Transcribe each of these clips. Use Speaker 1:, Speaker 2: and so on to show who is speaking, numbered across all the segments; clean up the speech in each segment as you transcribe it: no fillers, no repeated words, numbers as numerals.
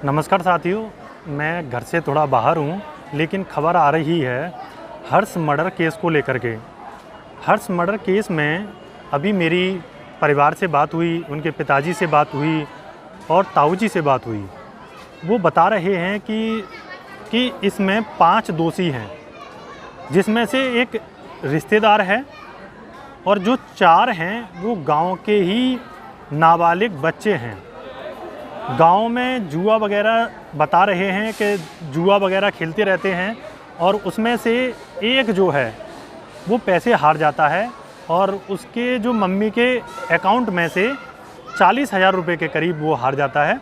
Speaker 1: नमस्कार साथियों, मैं घर से थोड़ा बाहर हूँ, लेकिन खबर आ रही है हर्ष मर्डर केस को लेकर के। हर्ष मर्डर केस में अभी मेरी परिवार से बात हुई, उनके पिताजी से बात हुई और ताऊजी से बात हुई। वो बता रहे हैं कि इसमें 5 दोषी हैं, जिसमें से एक रिश्तेदार है और जो 4 हैं वो गांव के ही नाबालिग बच्चे हैं। गांव में जुआ वगैरह बता रहे हैं कि जुआ वगैरह खेलते रहते हैं और उसमें से एक जो है वो पैसे हार जाता है और उसके जो मम्मी के अकाउंट में से 40,000 रुपये के करीब वो हार जाता है।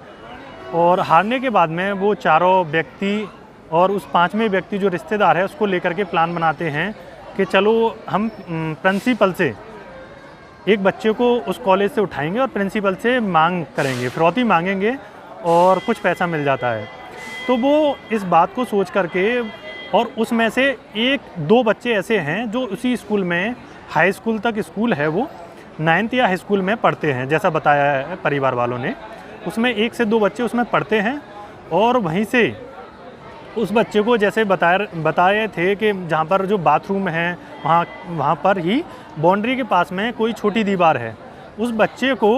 Speaker 1: और हारने के बाद में वो चारों व्यक्ति और उस 5वें व्यक्ति जो रिश्तेदार है उसको लेकर के प्लान बनाते हैं कि चलो हम प्रिंसिपल से एक बच्चे को उस कॉलेज से उठाएंगे और प्रिंसिपल से मांग करेंगे, फिरौती मांगेंगे और कुछ पैसा मिल जाता है। तो वो इस बात को सोच करके, और उसमें से 1-2 बच्चे ऐसे हैं जो उसी स्कूल में, हाई स्कूल तक स्कूल है, वो 9th या हाई स्कूल में पढ़ते हैं, जैसा बताया है परिवार वालों ने। उसमें 1 से 2 बच्चे उसमें पढ़ते हैं और वहीं से उस बच्चे को जैसे बताए थे कि जहाँ पर जो बाथरूम है वहाँ पर ही बाउंड्री के पास में कोई छोटी दीवार है, उस बच्चे को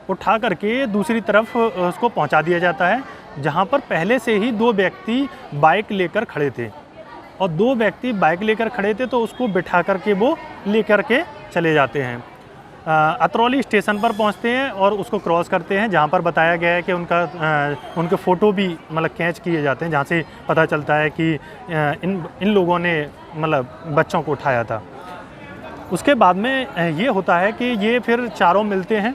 Speaker 1: उठा करके दूसरी तरफ उसको पहुँचा दिया जाता है, जहाँ पर पहले से ही 2 व्यक्ति बाइक लेकर खड़े थे। और 2 व्यक्ति बाइक लेकर खड़े थे तो उसको बिठा करके वो लेकर के चले जाते हैं। अतरौली स्टेशन पर पहुंचते हैं और उसको क्रॉस करते हैं, जहां पर बताया गया है कि उनके फ़ोटो भी मतलब कैच किए जाते हैं, जहां से पता चलता है कि इन लोगों ने मतलब बच्चों को उठाया था। उसके बाद में ये होता है कि ये फिर चारों मिलते हैं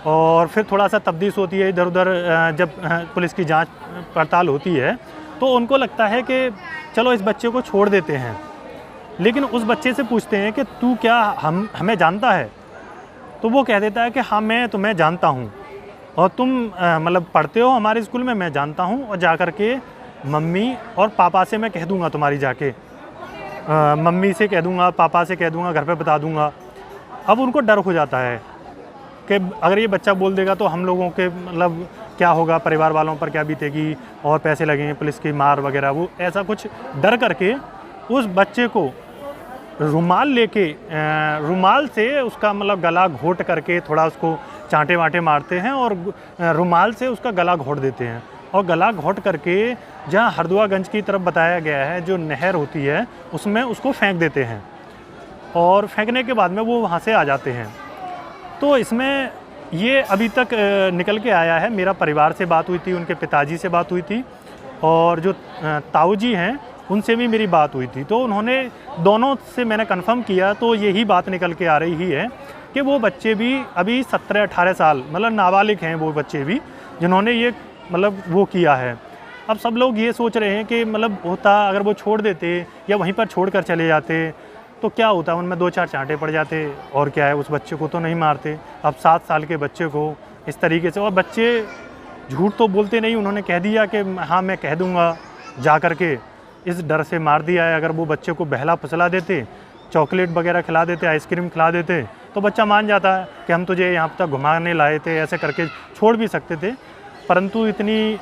Speaker 1: और फिर थोड़ा सा तफ्तीश होती है इधर उधर। जब पुलिस की जांच पड़ताल होती है तो उनको लगता है कि चलो इस बच्चे को छोड़ देते हैं, लेकिन उस बच्चे से पूछते हैं कि तू क्या हमें जानता है? तो वो कह देता है कि हाँ, मैं तुम्हें जानता हूँ और तुम मतलब पढ़ते हो हमारे स्कूल में, मैं जानता हूँ, और जा कर के मम्मी और पापा से मैं कह दूँगा तुम्हारी, जाके मम्मी से कह दूँगा, पापा से कह दूँगा, घर पे बता दूँगा। अब उनको डर हो जाता है कि अगर ये बच्चा बोल देगा तो हम लोगों के मतलब क्या होगा, परिवार वालों पर क्या बीतेगी और पैसे लगेंगे, पुलिस की मार वगैरह। वो ऐसा कुछ डर करके उस बच्चे को रुमाल लेके रुमाल से उसका मतलब गला घोट करके थोड़ा उसको चांटे वांटे मारते हैं और रुमाल से उसका गला घोट देते हैं। और गला घोट करके जहाँ हरदुआगंज की तरफ बताया गया है जो नहर होती है उसमें उसको फेंक देते हैं, और फेंकने के बाद में वो वहाँ से आ जाते हैं। तो इसमें ये अभी तक निकल के आया है। मेरा परिवार से बात हुई थी, उनके पिताजी से बात हुई थी और जो ताऊजी हैं उनसे भी मेरी बात हुई थी। तो उन्होंने, दोनों से मैंने कंफर्म किया तो यही बात निकल के आ रही है कि वो बच्चे भी अभी 17-18 साल मतलब नाबालिग हैं, वो बच्चे भी जिन्होंने ये मतलब वो किया है। अब सब लोग ये सोच रहे हैं कि मतलब होता अगर वो छोड़ देते या वहीं पर छोड़ कर चले जाते तो क्या होता, उनमें 2-4 चांटे पड़ जाते और क्या है, उस बच्चे को तो नहीं मारते। अब 7 साल के बच्चे को इस तरीके से, और बच्चे झूठ तो बोलते नहीं, उन्होंने कह दिया कि हाँ मैं कह दूँगा, जा कर के इस डर से मार दिया है। अगर वो बच्चे को बहला फुसला देते, चॉकलेट वगैरह खिला देते, आइसक्रीम खिला देते तो बच्चा मान जाता है कि हम तुझे यहाँ तक घुमाने लाए थे, ऐसे करके छोड़ भी सकते थे। परंतु इतनी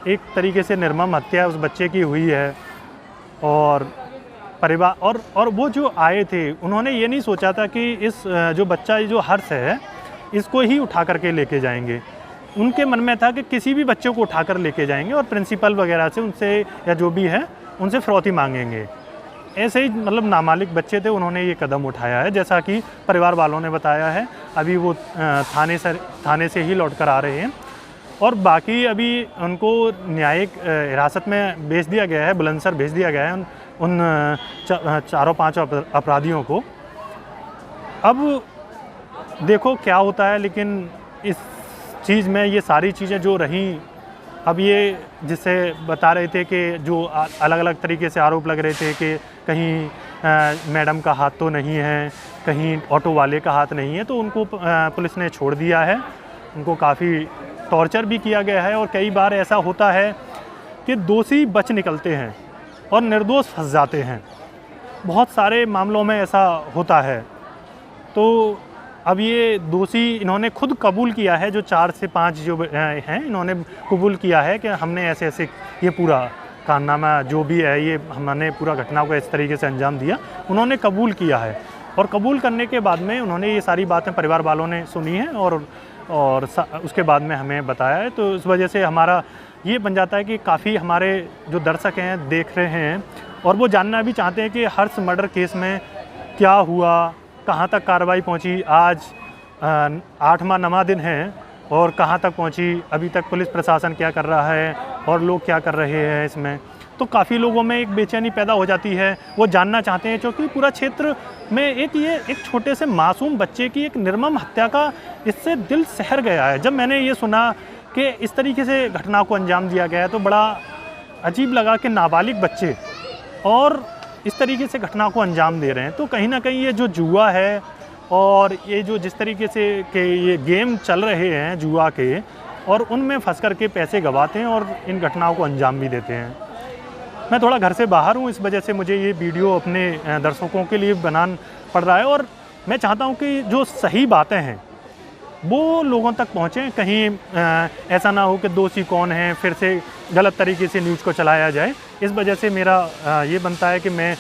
Speaker 1: एक तरीके से निर्मम हत्या उस बच्चे की हुई है। और परिवार और वो जो आए थे उन्होंने ये नहीं सोचा था कि इस जो बच्चा जो हर्ष है इसको ही उठा करके लेके जाएंगे। उनके मन में था कि किसी भी बच्चे को उठाकर लेके जाएंगे और प्रिंसिपल वगैरह से उनसे या जो भी है उनसे फिरौती मांगेंगे। ऐसे ही मतलब नाबालिग बच्चे थे, उन्होंने ये कदम उठाया है, जैसा कि परिवार वालों ने बताया है। अभी वो थाने से ही लौट कर आ रहे हैं और बाकी अभी उनको न्यायिक हिरासत में भेज दिया गया है, बुलंदशहर भेज दिया गया है उन 4-5 अपराधियों को। अब देखो क्या होता है, लेकिन इस चीज़ में ये सारी चीज़ें जो रहीं, अब ये जिससे बता रहे थे कि जो अलग अलग तरीके से आरोप लग रहे थे कि कहीं मैडम का हाथ तो नहीं है, कहीं ऑटो वाले का हाथ नहीं है, तो उनको पुलिस ने छोड़ दिया है। उनको काफ़ी टॉर्चर भी किया गया है और कई बार ऐसा होता है कि दोषी बच निकलते हैं और निर्दोष फंस जाते हैं। बहुत सारे मामलों में ऐसा होता है। तो अब ये दोषी इन्होंने खुद कबूल किया है, जो 4 से 5 जो हैं इन्होंने कबूल किया है कि हमने ऐसे ऐसे ये पूरा कारनामा जो भी है ये हमने पूरा घटना को इस तरीके से अंजाम दिया, उन्होंने कबूल किया है। और कबूल करने के बाद में उन्होंने ये सारी बातें परिवार वालों ने सुनी हैं और उसके बाद में हमें बताया है। तो इस वजह से हमारा ये बन जाता है कि काफ़ी हमारे जो दर्शक हैं देख रहे हैं और वो जानना भी चाहते हैं कि हर्ष मर्डर केस में क्या हुआ, कहाँ तक कार्रवाई पहुँची। आज 8वां 9वां दिन है और कहाँ तक पहुँची, अभी तक पुलिस प्रशासन क्या कर रहा है और लोग क्या कर रहे हैं इसमें। तो काफ़ी लोगों में एक बेचैनी पैदा हो जाती है, वो जानना चाहते हैं, क्योंकि पूरा क्षेत्र में एक छोटे से मासूम बच्चे की एक निर्मम हत्या का इससे दिल सहर गया है। जब मैंने ये सुना कि इस तरीके से घटना को अंजाम दिया गया है तो बड़ा अजीब लगा कि नाबालिग बच्चे और इस तरीके से घटना को अंजाम दे रहे हैं। तो कहीं ना कहीं ये जो जुआ है और ये जो जिस तरीके से के ये गेम चल रहे हैं जुआ के, और उनमें फंस कर के पैसे गंवाते हैं और इन घटनाओं को अंजाम भी देते हैं। मैं थोड़ा घर से बाहर हूँ, इस वजह से मुझे ये वीडियो अपने दर्शकों के लिए बनाना पड़ रहा है और मैं चाहता हूँ कि जो सही बातें हैं वो लोगों तक पहुँचें। कहीं ऐसा ना हो कि दोषी कौन है फिर से गलत तरीके से न्यूज़ को चलाया जाए। इस वजह से मेरा ये बनता है कि मैं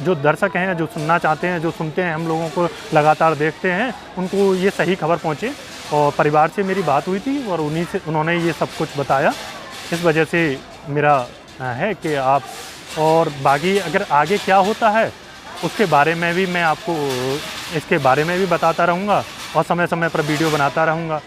Speaker 1: जो दर्शक हैं, जो सुनना चाहते हैं, जो सुनते हैं, हम लोगों को लगातार देखते हैं, उनको ये सही खबर पहुँचे। और परिवार से मेरी बात हुई थी और उन्होंने ये सब कुछ बताया। इस वजह से मेरा है कि आप और बाकी अगर आगे क्या होता है उसके बारे में भी मैं आपको इसके बारे में भी बताता रहूँगा और समय समय पर वीडियो बनाता रहूँगा।